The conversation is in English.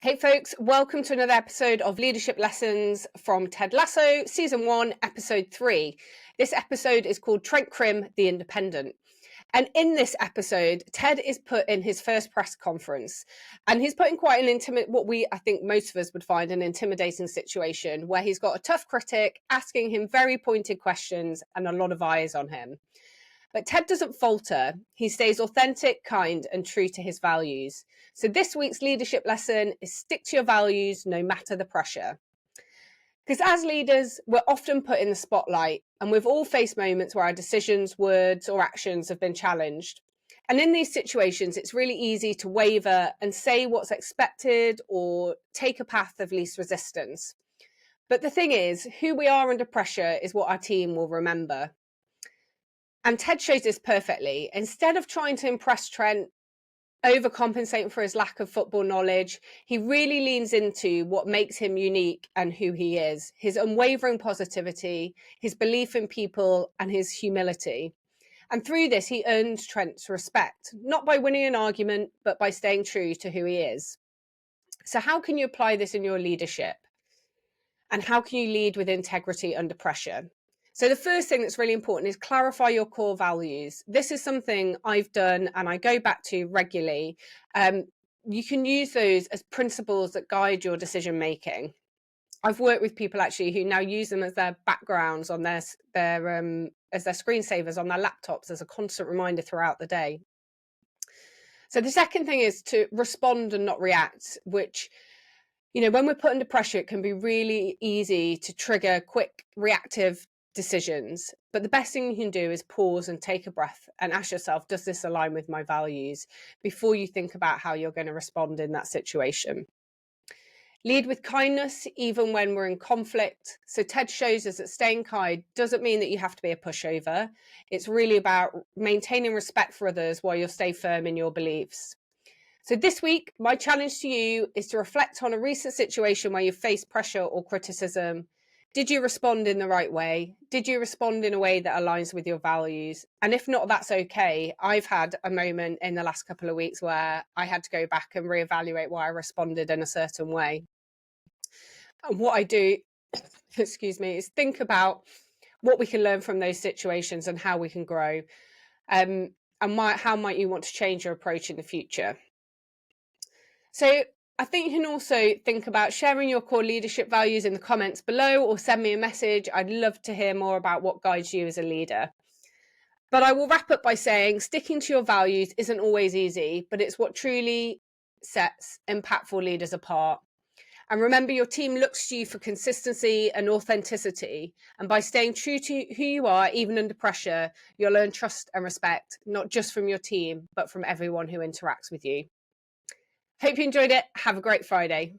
Hey folks, welcome to another episode of Leadership Lessons from Ted Lasso, Season 1, Episode 3. This episode is called Trent Crimm, the Independent. And in this episode, Ted is put in his first press conference, and he's put in quite an I think most of us would find an intimidating situation, where he's got a tough critic asking him very pointed questions and a lot of eyes on him. But Ted doesn't falter. He stays authentic, kind, and true to his values. So this week's leadership lesson is stick to your values no matter the pressure. Because as leaders, we're often put in the spotlight, and we've all faced moments where our decisions, words, or actions have been challenged. And in these situations, it's really easy to waver and say what's expected or take a path of least resistance. But the thing is, who we are under pressure is what our team will remember. And Ted shows this perfectly. Instead of trying to impress Trent, overcompensating for his lack of football knowledge, he really leans into what makes him unique and who he is: his unwavering positivity, his belief in people, and his humility. And through this, he earns Trent's respect, not by winning an argument, but by staying true to who he is. So how can you apply this in your leadership? And how can you lead with integrity under pressure? So the first thing that's really important is clarify your core values. This is something I've done and I go back to regularly. You can use those as principles that guide your decision making. I've worked with people actually who now use them as their backgrounds on as their screensavers on their laptops as a constant reminder throughout the day. So the second thing is to respond and not react, which, when we're put under pressure, it can be really easy to trigger quick reactive decisions. But the best thing you can do is pause and take a breath and ask yourself, does this align with my values, before you think about how you're going to respond in that situation. Lead with kindness, even when we're in conflict. So Ted shows us that staying kind doesn't mean that you have to be a pushover. It's really about maintaining respect for others while you stay firm in your beliefs. So this week, my challenge to you is to reflect on a recent situation where you faced pressure or criticism. Did you respond in the right way? Did you respond in a way that aligns with your values? And if not, that's okay. I've had a moment in the last couple of weeks where I had to go back and reevaluate why I responded in a certain way. And what I do, is think about what we can learn from those situations and how we can grow. And how might you want to change your approach in the future? So I think you can also think about sharing your core leadership values in the comments below, or send me a message. I'd love to hear more about what guides you as a leader. But I will wrap up by saying sticking to your values isn't always easy, but it's what truly sets impactful leaders apart. And remember, your team looks to you for consistency and authenticity. And by staying true to who you are, even under pressure, you'll earn trust and respect, not just from your team, but from everyone who interacts with you. Hope you enjoyed it. Have a great Friday.